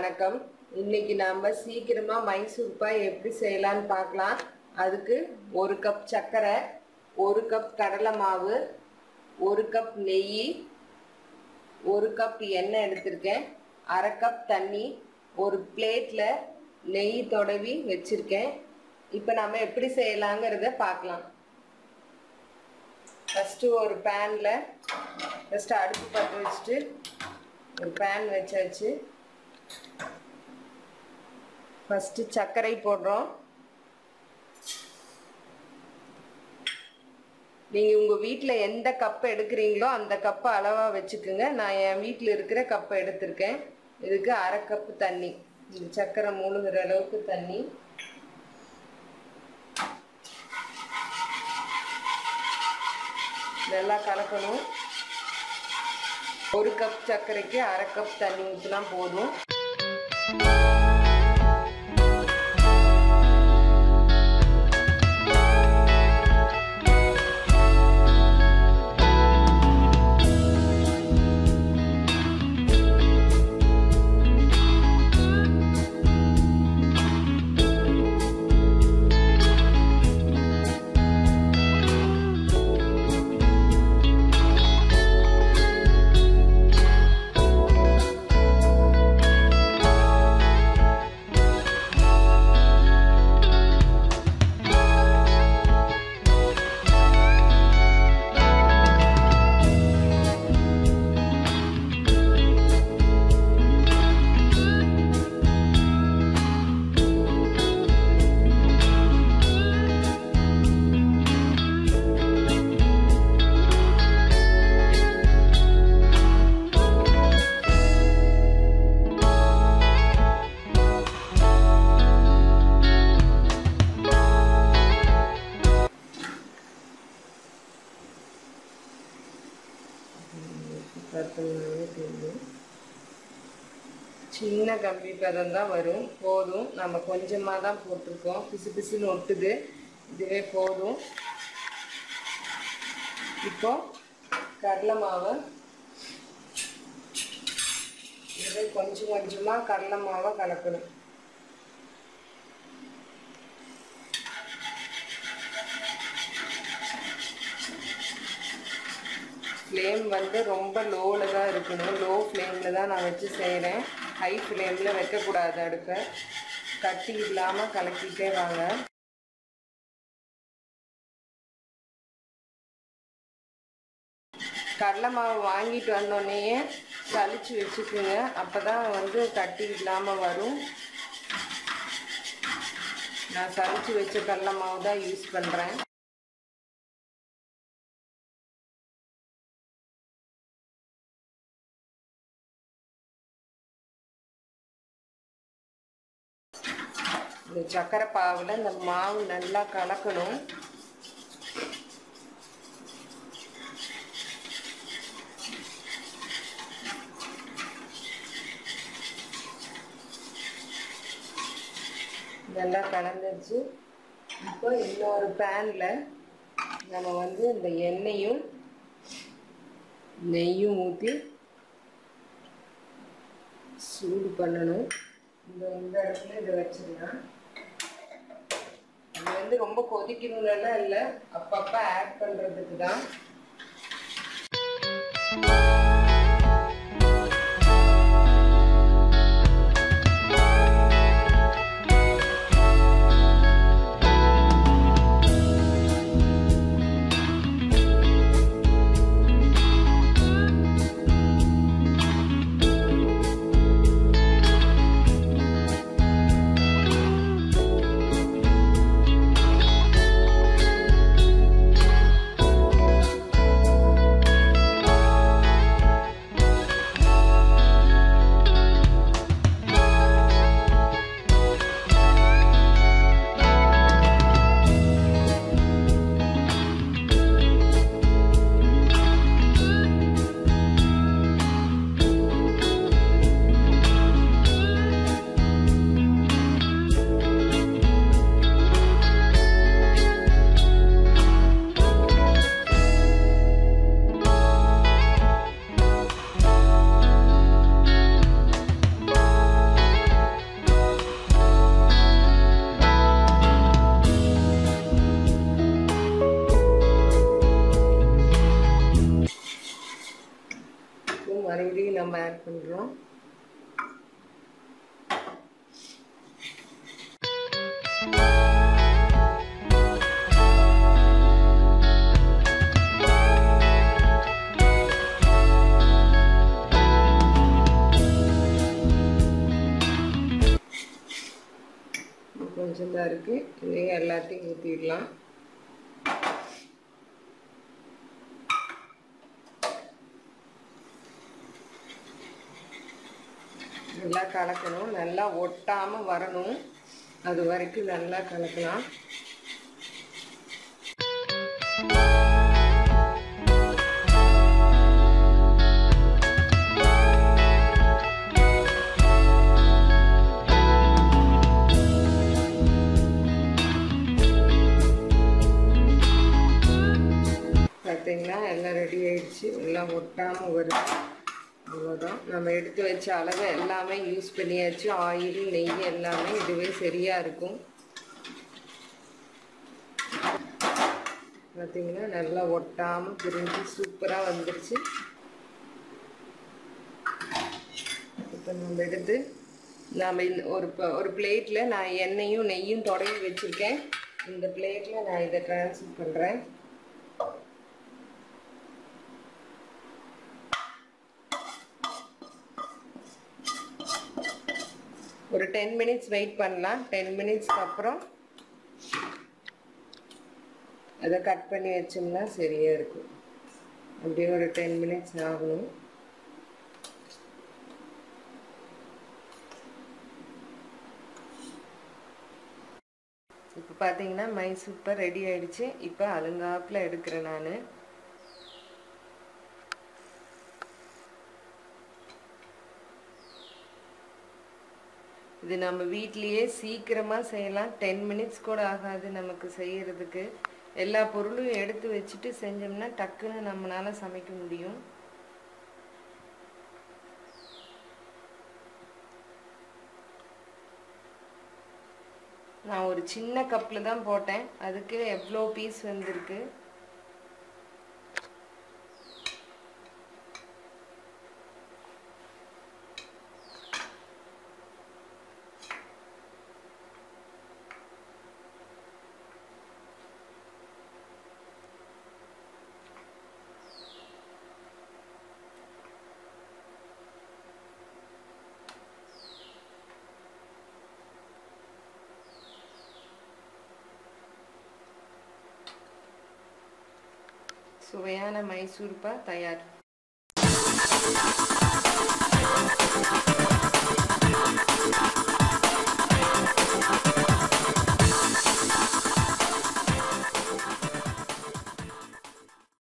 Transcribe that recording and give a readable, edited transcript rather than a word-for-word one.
வணக்கம். இன்னைக்கு நாம சீக்கிரமா மைசூர் பாய் எப்படி செய்யலாம்னு பார்க்கலாம். அதுக்கு 1 கப் சர்க்கரை, 1 கப் கடலை மாவு, 1 கப் நெய், 1 கப் எண்ணெய் எடுத்திருக்கேன், 1/2 கப் தண்ணி, ஒரு பிளேட்ல நெய் தடவி வச்சிருக்கேன். இப்போ நாம எப்படி செய்யலாங்கிறத பார்க்கலாம். ஃபர்ஸ்ட் ஒரு பேன்ல ஃபர்ஸ்ட் அடுப்பு பற்ற வச்சுட்டு ஒரு பேன் வச்சாச்சு. ஃபர்ஸ்ட் சர்க்கரை போடுறோம். நீங்க உங்க வீட்ல எந்த கப் எடுக்கிறீங்களோ அந்த கப் அளவா வச்சுக்கோங்க. நான் என் வீட்டில் இருக்கிற கப்பை எடுத்திருக்கேன். இதுக்கு 1/2 கப் தண்ணி, இந்த சர்க்கரை மூழ்கிற அளவுக்கு தண்ணி. நல்லா கலக்கணும். 1 கப் சர்க்கரைக்கு 1/2 கப் தண்ணி ஊற்றினா போதும். சின்ன கம்பி பதம் தான் வரும், போதும். நம்ம கொஞ்சமாக தான் போட்டிருக்கோம், பிசு பிசுன்னு ஒட்டுது, இதுவே போதும். இப்போ கடலை மாவை இதை கொஞ்சம் கொஞ்சமாக கடலை மாவை கலக்கணும். ஃப்ளேம் வந்து ரொம்ப லோவில் தான் இருக்கணும். லோ ஃப்ளேமில் தான் நான் வச்சு செய்கிறேன். ஹை ஃப்ளேமில் வைக்கக்கூடாது. அடுப்பை கட்டி இல்லாமல் கலக்கிட்டே வாங்க. கடலை மாவு வாங்கிட்டு வந்தோடனே சலிச்சு வச்சுக்குங்க, அப்போ தான் வந்து கட்டி இல்லாமல் வரும். நான் சலிச்சு வச்ச கடலை மாவு தான் யூஸ் பண்ணுறேன். இந்த சர்க்கரை பாவில் இந்த மாவு நல்லா கலக்கணும். நல்லா கலந்துருச்சு. இப்போ இன்னொரு பேனில் நம்ம வந்து இந்த எண்ணெயும் நெய்யும் ஊற்றி சூடு பண்ணணும். இந்த இடத்துல இதை வச்சிடலாம். இது வந்து ரொம்ப கொதிக்கணும்லாம் இல்லை, அப்பப்போ ஆட் பண்ணுறதுக்கு தான். ஆட் பண்ணுறோம். கொஞ்சம் தான் இருக்குது, இதையும் எல்லாத்தையும் ஊற்றிடலாம். நல்லா கலக்கணும், நல்லா ஒட்டாமல் வரணும், அது வரைக்கும் நல்லா கலக்கலாம். பார்த்தீங்களா, எல்லாம் ரெடி ஆயிடுச்சு, எல்லாம் ஒட்டாமல் வருது. அவ்வளோதான், நம்ம எடுத்து வச்ச அளவு எல்லாமே யூஸ் பண்ணியாச்சு. ஆயில், நெய் எல்லாமே இதுவே சரியாக இருக்கும். பார்த்தீங்கன்னா நல்லா ஒட்டாமல் பிரிஞ்சு சூப்பராக வந்துருச்சு. இப்போ நம்ம எடுத்து நாம் ஒரு பிளேட்டில் நான் எண்ணெயும் நெய்யும் தொடங்கி வச்சுருக்கேன். இந்த பிளேட்டில் நான் இதை ட்ரான்ஸ்ஃபர் பண்ணுறேன். ஒரு 10 மினிட்ஸ் வெயிட் பண்ணலாம். 10 மினிட்ஸ்க்கு அப்புறம் அதை கட் பண்ணி வச்சோம்னா சரியாக இருக்கும். அப்படியே ஒரு 10 மினிட்ஸ் ஆகணும். இப்போ பார்த்தீங்கன்னா மைசூர் ரெடி ஆயிடுச்சு. இப்போ அலுங்காப்பில் எடுக்கிறேன் நான். இது நம்ம வீட்லேயே சீக்கிரமாக செய்யலாம். 10 மினிட்ஸ் கூட ஆகாது நமக்கு செய்யறதுக்கு. எல்லா பொருளும் எடுத்து வச்சுட்டு செஞ்சோம்னா டக்குன்னு நம்மளால சமைக்க முடியும். நான் ஒரு சின்ன கப்பில் தான் போட்டேன், அதுக்கு எவ்வளோ பீஸ் வந்திருக்கு. சுவையான மைசூர் பா தயார்.